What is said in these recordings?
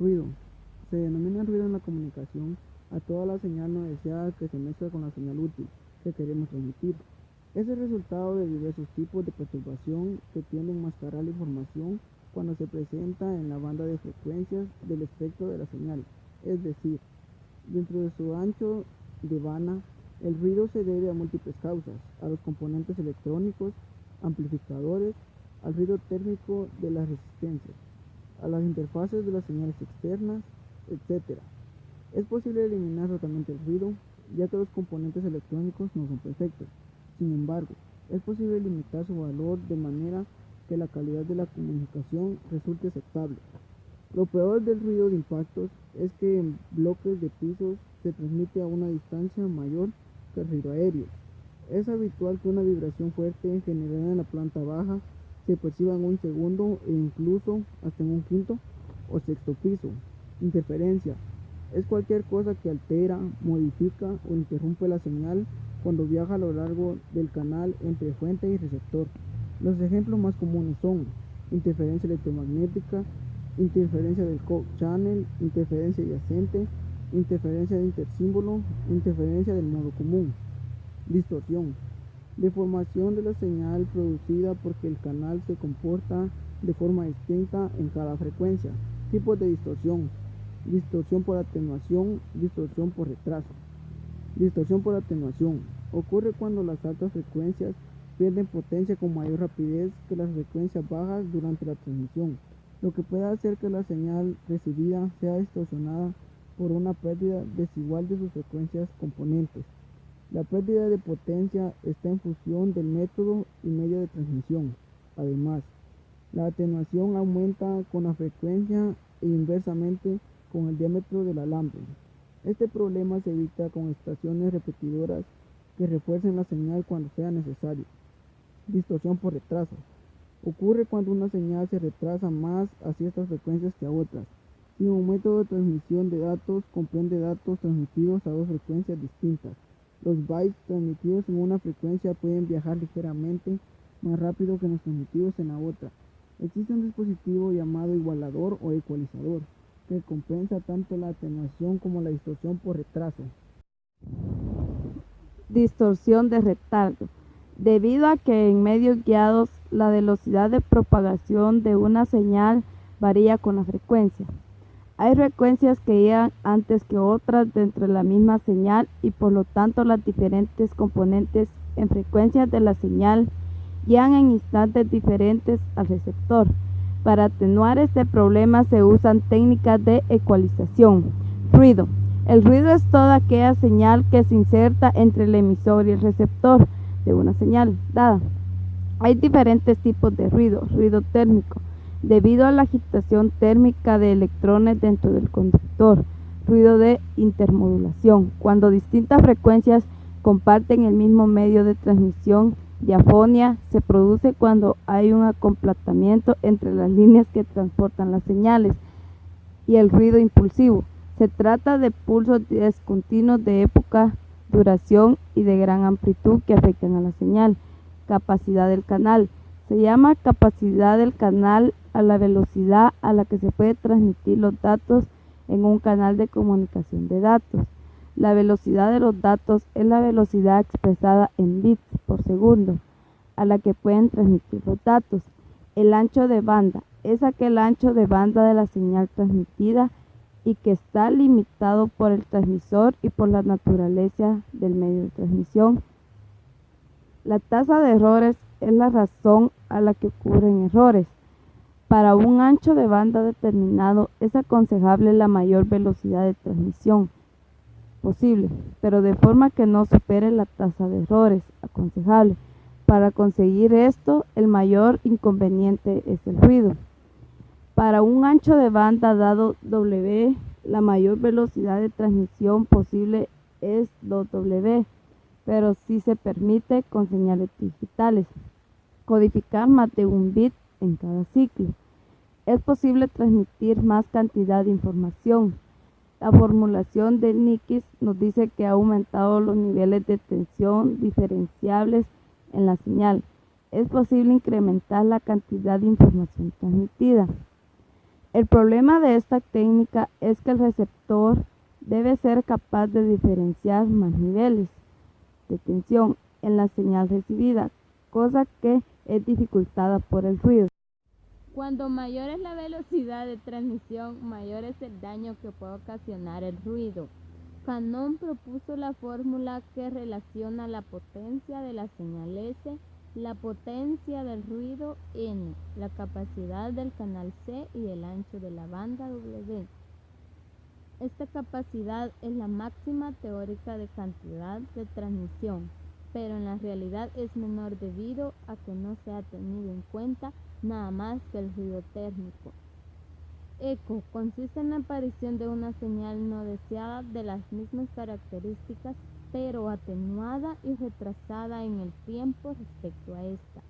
Ruido. Se denomina ruido en la comunicación a toda la señal no deseada que se mezcla con la señal útil que queremos transmitir. Es el resultado de diversos tipos de perturbación que tienden a enmascarar la información cuando se presenta en la banda de frecuencias del espectro de la señal. Es decir, dentro de su ancho de banda, el ruido se debe a múltiples causas: a los componentes electrónicos, amplificadores, al ruido térmico de las resistencias, a las interfaces de las señales externas, etc. Es posible eliminar totalmente el ruido, ya que los componentes electrónicos no son perfectos. Sin embargo, es posible limitar su valor de manera que la calidad de la comunicación resulte aceptable. Lo peor del ruido de impactos es que en bloques de pisos se transmite a una distancia mayor que el ruido aéreo. Es habitual que una vibración fuerte generada en la planta baja se perciba en un segundo e incluso hasta en un quinto o sexto piso. Interferencia es cualquier cosa que altera, modifica o interrumpe la señal cuando viaja a lo largo del canal entre fuente y receptor. Los ejemplos más comunes son interferencia electromagnética, interferencia del co-channel, interferencia adyacente, interferencia de intersímbolo, interferencia del modo común. Distorsión: deformación de la señal producida porque el canal se comporta de forma distinta en cada frecuencia. Tipos de distorsión: distorsión por atenuación, distorsión por retraso. Distorsión por atenuación ocurre cuando las altas frecuencias pierden potencia con mayor rapidez que las frecuencias bajas durante la transmisión, lo que puede hacer que la señal recibida sea distorsionada por una pérdida desigual de sus frecuencias componentes. La pérdida de potencia está en función del método y medio de transmisión. Además, la atenuación aumenta con la frecuencia e inversamente con el diámetro del alambre. Este problema se evita con estaciones repetidoras que refuercen la señal cuando sea necesario. Distorsión por retraso. Ocurre cuando una señal se retrasa más a ciertas frecuencias que a otras. Si un método de transmisión de datos comprende datos transmitidos a dos frecuencias distintas, los bytes transmitidos en una frecuencia pueden viajar ligeramente más rápido que los transmitidos en la otra. Existe un dispositivo llamado igualador o ecualizador, que compensa tanto la atenuación como la distorsión por retraso. Distorsión de retardo. Debido a que en medios guiados la velocidad de propagación de una señal varía con la frecuencia. Hay frecuencias que llegan antes que otras dentro de la misma señal y por lo tanto las diferentes componentes en frecuencias de la señal llegan en instantes diferentes al receptor. Para atenuar este problema se usan técnicas de ecualización. Ruido. El ruido es toda aquella señal que se inserta entre el emisor y el receptor de una señal dada. Hay diferentes tipos de ruido. Ruido térmico, debido a la agitación térmica de electrones dentro del conductor. Ruido de intermodulación, cuando distintas frecuencias comparten el mismo medio de transmisión. Diafonía se produce cuando hay un acoplamiento entre las líneas que transportan las señales. Y el ruido impulsivo. Se trata de pulsos discontinuos de época, duración y de gran amplitud que afectan a la señal. Capacidad del canal. Se llama capacidad del canal a la velocidad a la que se puede transmitir los datos en un canal de comunicación de datos. La velocidad de los datos es la velocidad expresada en bits por segundo a la que pueden transmitir los datos. El ancho de banda es aquel ancho de banda de la señal transmitida y que está limitado por el transmisor y por la naturaleza del medio de transmisión. La tasa de errores es la razón a la que ocurren errores. Para un ancho de banda determinado es aconsejable la mayor velocidad de transmisión posible, pero de forma que no supere la tasa de errores aconsejable. Para conseguir esto, el mayor inconveniente es el ruido. Para un ancho de banda dado W, la mayor velocidad de transmisión posible es 2W, pero si se permite con señales digitales, codificar más de un bit en cada ciclo. Es posible transmitir más cantidad de información. La formulación de Nikis nos dice que ha aumentado los niveles de tensión diferenciables en la señal. Es posible incrementar la cantidad de información transmitida. El problema de esta técnica es que el receptor debe ser capaz de diferenciar más niveles de tensión en la señal recibida, cosa que es dificultada por el ruido. Cuando mayor es la velocidad de transmisión, mayor es el daño que puede ocasionar el ruido. Cannon propuso la fórmula que relaciona la potencia de la señal S, la potencia del ruido N, la capacidad del canal C y el ancho de la banda W. Esta capacidad es la máxima teórica de cantidad de transmisión, pero en la realidad es menor debido a que no se ha tenido en cuenta nada más que el ruido térmico. Eco consiste en la aparición de una señal no deseada de las mismas características, pero atenuada y retrasada en el tiempo respecto a esta.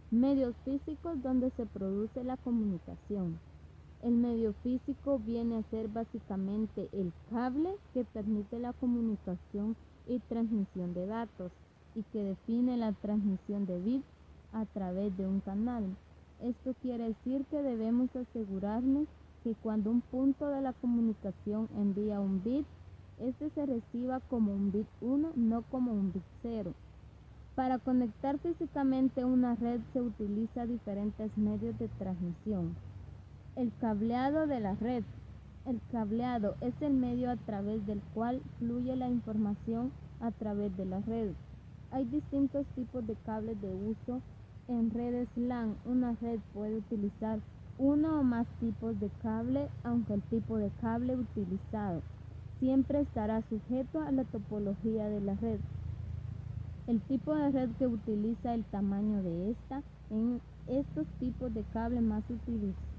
Medios físicos donde se produce la comunicación. El medio físico viene a ser básicamente el cable que permite la comunicación y transmisión de datos y que define la transmisión de bits a través de un canal. Esto quiere decir que debemos asegurarnos que cuando un punto de la comunicación envía un bit, este se reciba como un bit 1, no como un bit 0. Para conectar físicamente una red se utiliza diferentes medios de transmisión. El cableado de la red. El cableado es el medio a través del cual fluye la información a través de la red. Hay distintos tipos de cables de uso. En redes LAN, una red puede utilizar uno o más tipos de cable, aunque el tipo de cable utilizado siempre estará sujeto a la topología de la red. El tipo de red que utiliza el tamaño de esta en estos tipos de cable más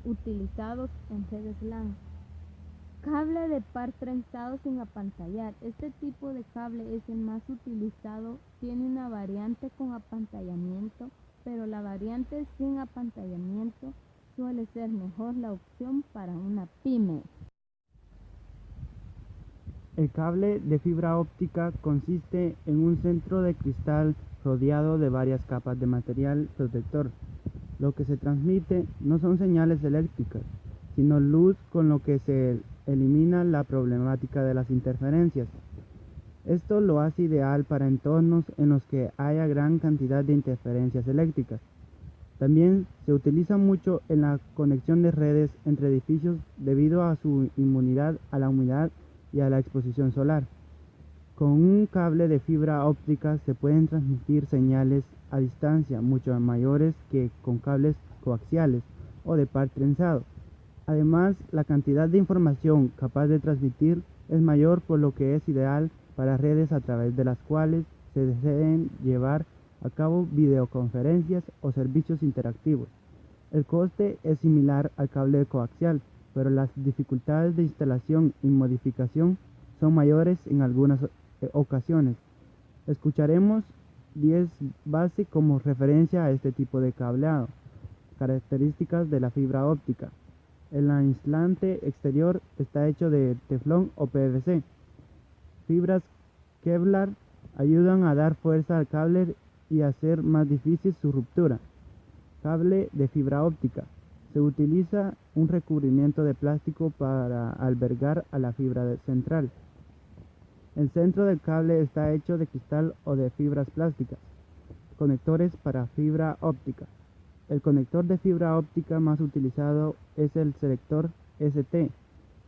utilizados en redes LAN. Cable de par trenzado sin apantallar. Este tipo de cable es el más utilizado. Tiene una variante con apantallamiento, pero la variante sin apantallamiento suele ser mejor la opción para una pyme. El cable de fibra óptica consiste en un centro de cristal rodeado de varias capas de material protector. Lo que se transmite no son señales eléctricas, sino luz, con lo que se elimina la problemática de las interferencias. Esto lo hace ideal para entornos en los que haya gran cantidad de interferencias eléctricas. También se utiliza mucho en la conexión de redes entre edificios debido a su inmunidad a la humedad y a la exposición solar. Con un cable de fibra óptica se pueden transmitir señales a distancia mucho mayores que con cables coaxiales o de par trenzado. Además, la cantidad de información capaz de transmitir es mayor, por lo que es ideal para redes a través de las cuales se deseen llevar a cabo videoconferencias o servicios interactivos. El coste es similar al cable coaxial, pero las dificultades de instalación y modificación son mayores en algunas ocasiones. Escucharemos 10 base como referencia a este tipo de cableado. Características de la fibra óptica. El aislante exterior está hecho de teflón o PVC. Fibras Kevlar ayudan a dar fuerza al cable y hacer más difícil su ruptura. Cable de fibra óptica. Se utiliza un recubrimiento de plástico para albergar a la fibra central. El centro del cable está hecho de cristal o de fibras plásticas. Conectores para fibra óptica. El conector de fibra óptica más utilizado es el selector ST.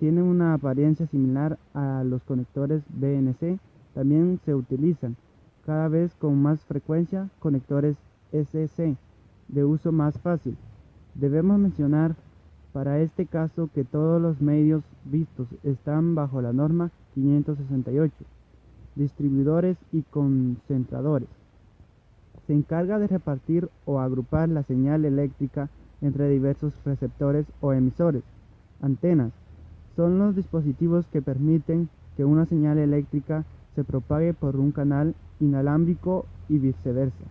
Tiene una apariencia similar a los conectores BNC. También se utilizan, cada vez con más frecuencia, conectores SC, de uso más fácil. Debemos mencionar para este caso que todos los medios vistos están bajo la norma 568. Distribuidores y concentradores. Se encarga de repartir o agrupar la señal eléctrica entre diversos receptores o emisores. Antenas. Son los dispositivos que permiten que una señal eléctrica se propague por un canal inalámbrico y viceversa.